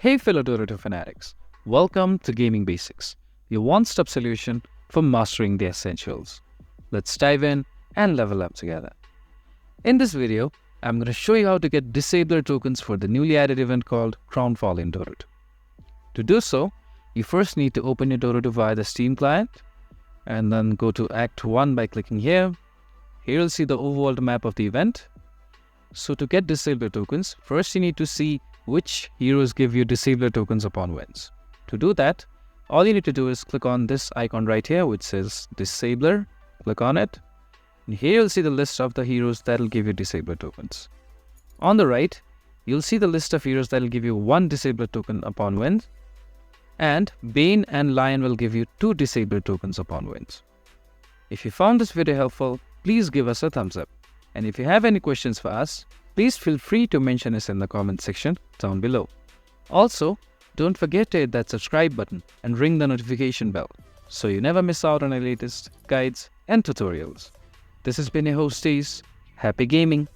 Hey fellow Dota fanatics, welcome to Gaming Basics, your one-stop solution for mastering the essentials. Let's dive in and level up together. In this video, I'm going to show you how to get Disabler tokens for the newly added event called Crownfall in Dota 2. To do so, you first need to open your Dota 2 via the Steam client and then go to Act 1 by clicking here. Here you'll see the overworld map of the event. So to get Disabler tokens, first you need to see which heroes give you Disabler tokens upon wins. To do that, all you need to do is click on this icon right here which says Disabler. Click on it. And here you'll see the list of the heroes that will give you Disabler tokens. On the right, you'll see the list of heroes that will give you 1 Disabler token upon wins. And Bane and Lion will give you 2 Disabler tokens upon wins. If you found this video helpful, please give us a thumbs up. And if you have any questions for us, please feel free to mention us in the comment section down below. Also, don't forget to hit that subscribe button and ring the notification bell so you never miss out on our latest guides and tutorials. This has been your host Ace. Happy gaming!